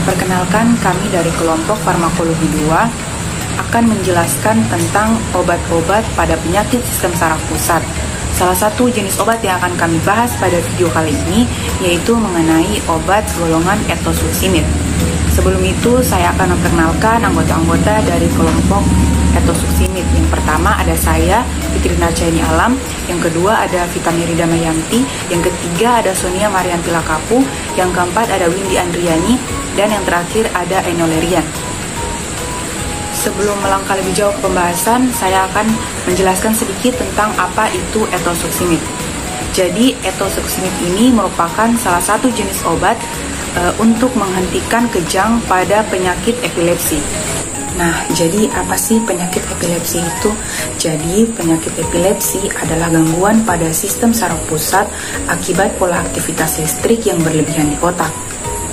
Perkenalkan, kami dari kelompok farmakologi 2 akan menjelaskan tentang obat-obat pada penyakit sistem saraf pusat. Salah satu jenis obat yang akan kami bahas pada video kali ini yaitu mengenai obat golongan etosuximid. Sebelum itu, saya akan memperkenalkan anggota-anggota dari kelompok etosuximid. Yang pertama ada saya, Fitri Narcaini Alam. Yang kedua ada Vita Mary Damayanti. Yang ketiga ada Sonia Marianti Lakapu. Yang keempat ada Windy Andriani. Dan yang terakhir ada Enolerian. Sebelum melangkah lebih jauh ke pembahasan, saya akan menjelaskan sedikit tentang apa itu etosuximid. Jadi, etosuximid ini merupakan salah satu jenis obat untuk menghentikan kejang pada penyakit epilepsi. Nah, jadi apa sih penyakit epilepsi itu? Jadi, penyakit epilepsi adalah gangguan pada sistem saraf pusat akibat pola aktivitas listrik yang berlebihan di otak.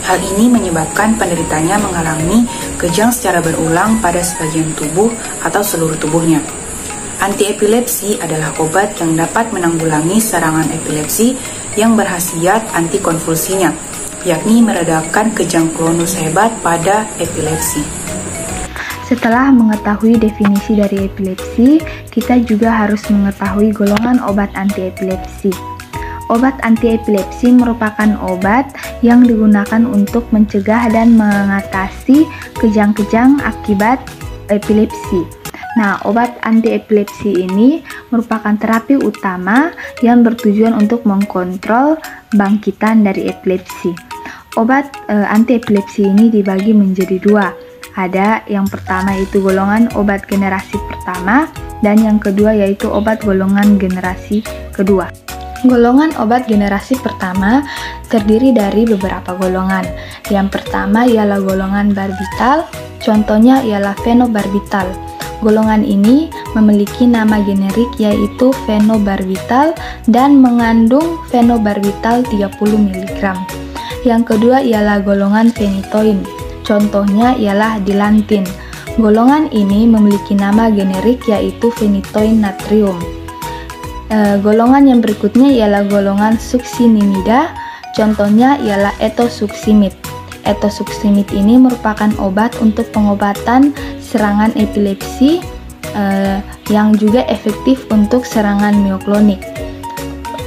Hal ini menyebabkan penderitanya mengalami kejang secara berulang pada sebagian tubuh atau seluruh tubuhnya. Antiepilepsi adalah obat yang dapat menanggulangi serangan epilepsi yang berkhasiat antikonvulsinya, yakni meredakan kejang klonus hebat pada epilepsi. Setelah mengetahui definisi dari epilepsi, kita juga harus mengetahui golongan obat antiepilepsi. Obat antiepilepsi merupakan obat yang digunakan untuk mencegah dan mengatasi kejang-kejang akibat epilepsi. Nah, obat antiepilepsi ini merupakan terapi utama yang bertujuan untuk mengkontrol bangkitan dari epilepsi. Obat antiepilepsi ini dibagi menjadi dua. Ada yang pertama itu golongan obat generasi pertama dan yang kedua yaitu obat golongan generasi kedua. Golongan obat generasi pertama terdiri dari beberapa golongan. Yang pertama ialah golongan barbital, contohnya ialah fenobarbital. Golongan ini memiliki nama generik yaitu fenobarbital dan mengandung fenobarbital 30 mg. Yang kedua ialah golongan phenytoin, contohnya ialah dilantin. Golongan ini memiliki nama generik yaitu phenytoin natrium. Golongan yang berikutnya ialah golongan succinimida, contohnya ialah etosuximid. Etosuximid ini merupakan obat untuk pengobatan serangan epilepsi yang juga efektif untuk serangan mioklonik.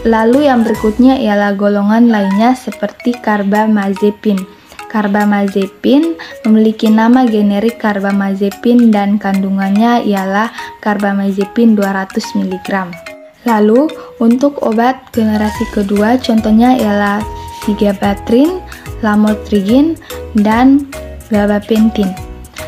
Lalu yang berikutnya ialah golongan lainnya seperti carbamazepin. Carbamazepin memiliki nama generik carbamazepin dan kandungannya ialah carbamazepin 200 mg. Lalu, untuk obat generasi kedua contohnya ialah vigabatrin, lamotrigin, dan gabapentin.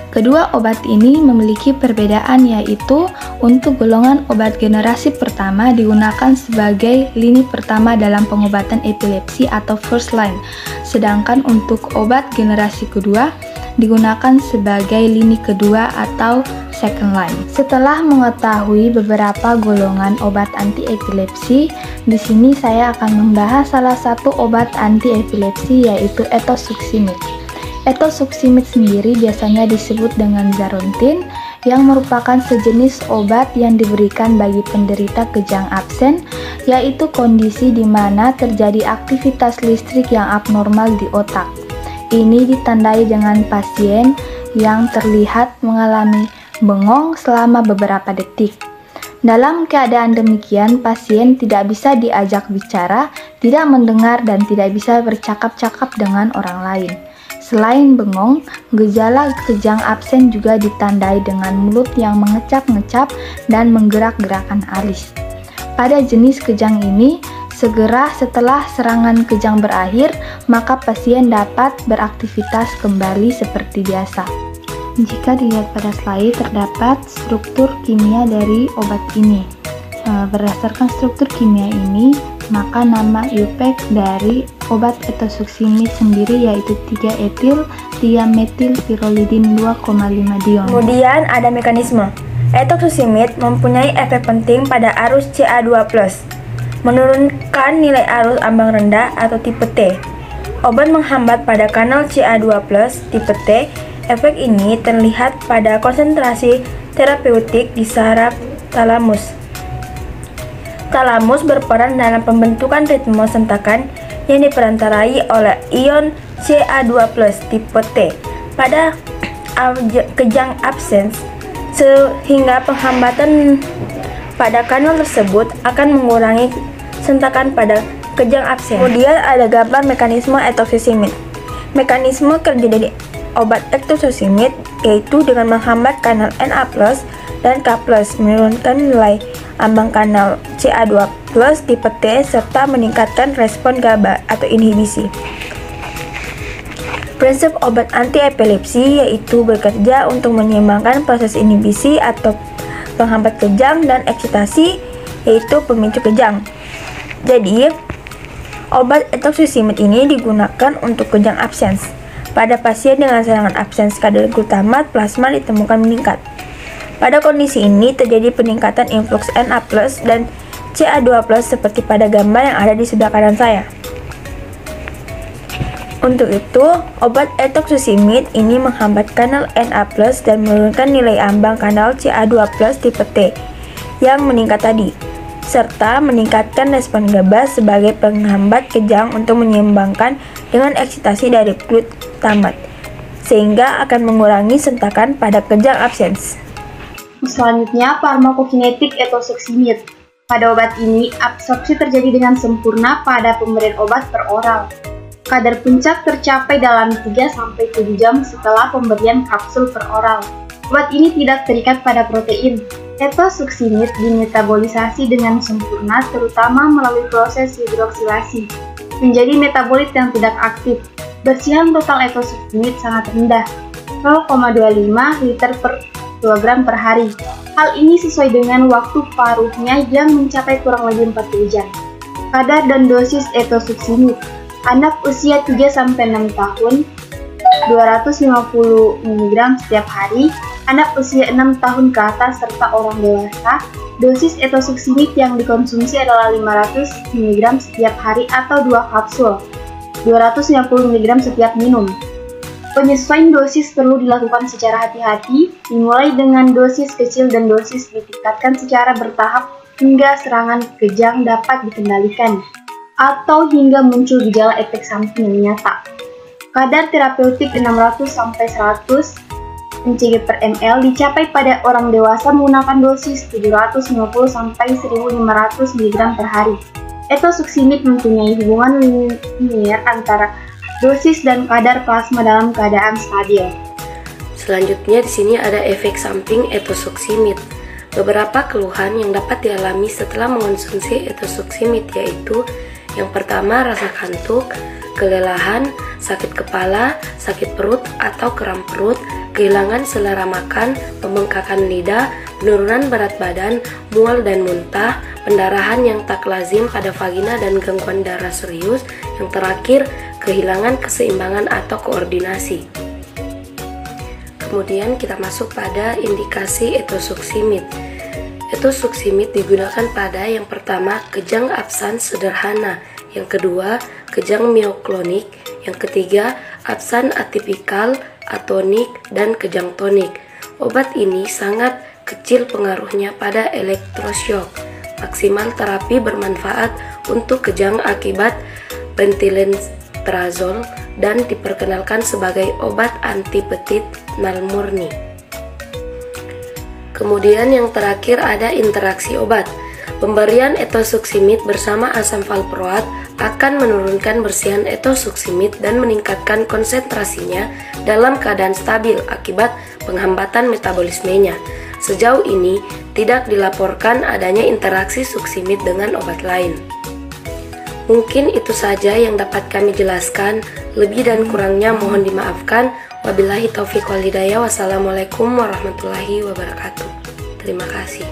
Kedua obat ini memiliki perbedaan yaitu untuk golongan obat generasi pertama digunakan sebagai lini pertama dalam pengobatan epilepsi atau first line, sedangkan untuk obat generasi kedua digunakan sebagai lini kedua atau second line. Setelah mengetahui beberapa golongan obat antiepilepsi, di sini saya akan membahas salah satu obat antiepilepsi yaitu etosuximid. Etosuximid sendiri biasanya disebut dengan Zarontin yang merupakan sejenis obat yang diberikan bagi penderita kejang absen, yaitu kondisi di mana terjadi aktivitas listrik yang abnormal di otak. Ini ditandai dengan pasien yang terlihat mengalami bengong selama beberapa detik. Dalam keadaan demikian, pasien tidak bisa diajak bicara, tidak mendengar, dan tidak bisa bercakap-cakap dengan orang lain. Selain bengong, gejala kejang absen juga ditandai dengan mulut yang mengecap-ngecap dan menggerak-gerakan alis. Pada jenis kejang ini, segera setelah serangan kejang berakhir, maka pasien dapat beraktivitas kembali seperti biasa. Jika dilihat pada slide, terdapat struktur kimia dari obat ini. Berdasarkan struktur kimia ini, maka nama IUPAC dari obat etosuximid sendiri yaitu 3-etil diamethylpyrrolidin 2,5 dion. Kemudian ada mekanisme. Etosuximid mempunyai efek penting pada arus CA2+, menurunkan nilai arus ambang rendah atau tipe T. Obat menghambat pada kanal CA2+ tipe T. Efek ini terlihat pada konsentrasi terapeutik di saraf talamus. Talamus berperan dalam pembentukan ritme sentakan yang diperantarai oleh ion Ca2+ tipe T pada kejang absens, sehingga penghambatan pada kanal tersebut akan mengurangi sentakan pada kejang absen. Kemudian ada gambar mekanisme etosuximid. Mekanisme kerja dari obat etosuximid yaitu dengan menghambat kanal Na+ dan K+, menurunkan nilai ambang kanal Ca2+ tipe T serta meningkatkan respon GABA atau inhibisi. Prinsip obat anti-epilepsi yaitu bekerja untuk menyeimbangkan proses inhibisi atau penghambat kejang dan eksitasi yaitu pemicu kejang. Jadi, obat etosuximid ini digunakan untuk kejang absens. Pada pasien dengan serangan absens kadar glutamat plasma ditemukan meningkat. Pada kondisi ini terjadi peningkatan influx Na+ dan Ca2+ seperti pada gambar yang ada di sebelah kanan saya. Untuk itu, obat etosuximid ini menghambat kanal Na+ dan menurunkan nilai ambang kanal Ca2+ tipe T yang meningkat tadi, serta meningkatkan respon GABA sebagai penghambat kejang untuk menyeimbangkan dengan eksitasi dari glutamat, sehingga akan mengurangi sentakan pada kejang absens. Selanjutnya, farmakokinetik etosuximid. Pada obat ini, absorpsi terjadi dengan sempurna pada pemberian obat per oral. Kadar puncak tercapai dalam 3-7 jam setelah pemberian kapsul per oral. Obat ini tidak terikat pada protein. Etosuximid dimetabolisasi dengan sempurna terutama melalui proses hidroksilasi, menjadi metabolit yang tidak aktif. Bersihan total etosuximid sangat rendah, 0,25 liter per kilogram per hari. Hal ini sesuai dengan waktu paruhnya yang mencapai kurang lebih 40 jam. Kadar dan dosis etosuximid. Anak usia 3-6 tahun 250 mg setiap hari, anak usia 6 tahun ke atas serta orang dewasa. Dosis etosuximid yang dikonsumsi adalah 500 mg setiap hari atau 2 kapsul, 250 mg setiap minum. Penyesuaian dosis perlu dilakukan secara hati-hati, dimulai dengan dosis kecil dan dosis ditingkatkan secara bertahap hingga serangan kejang dapat dikendalikan atau hingga muncul gejala efek samping yang nyata. Kadar terapeutik 600-100 mcg per ml dicapai pada orang dewasa menggunakan dosis 750-1500 mg per hari. Etosuximid mempunyai hubungan linier antara dosis dan kadar plasma dalam keadaan stabil. Selanjutnya di sini ada efek samping etosuximid. Beberapa keluhan yang dapat dialami setelah mengonsumsi etosuximid yaitu yang pertama rasa kantuk, kelelahan, sakit kepala, sakit perut atau kram perut, kehilangan selera makan, pembengkakan lidah, penurunan berat badan, mual dan muntah, pendarahan yang tak lazim pada vagina dan gangguan darah serius. Yang terakhir, kehilangan keseimbangan atau koordinasi. Kemudian kita masuk pada indikasi etosuximid. Etosuximid digunakan pada yang pertama kejang absans sederhana, yang kedua kejang mioklonik, yang ketiga absan atipikal, atonik, dan kejang tonik. Obat ini sangat kecil pengaruhnya pada elektrosyok. Maksimal terapi bermanfaat untuk kejang akibat bentilenstrazol dan diperkenalkan sebagai obat antipetit nal murni. Kemudian yang terakhir ada interaksi obat. Pemberian etosuximid bersama asam valproat akan menurunkan bersihan etosuximid dan meningkatkan konsentrasinya dalam keadaan stabil akibat penghambatan metabolismenya. Sejauh ini tidak dilaporkan adanya interaksi suximid dengan obat lain. Mungkin itu saja yang dapat kami jelaskan. Lebih dan kurangnya mohon dimaafkan. Wabillahi taufiq wal hidayah. Wassalamualaikum warahmatullahi wabarakatuh. Terima kasih.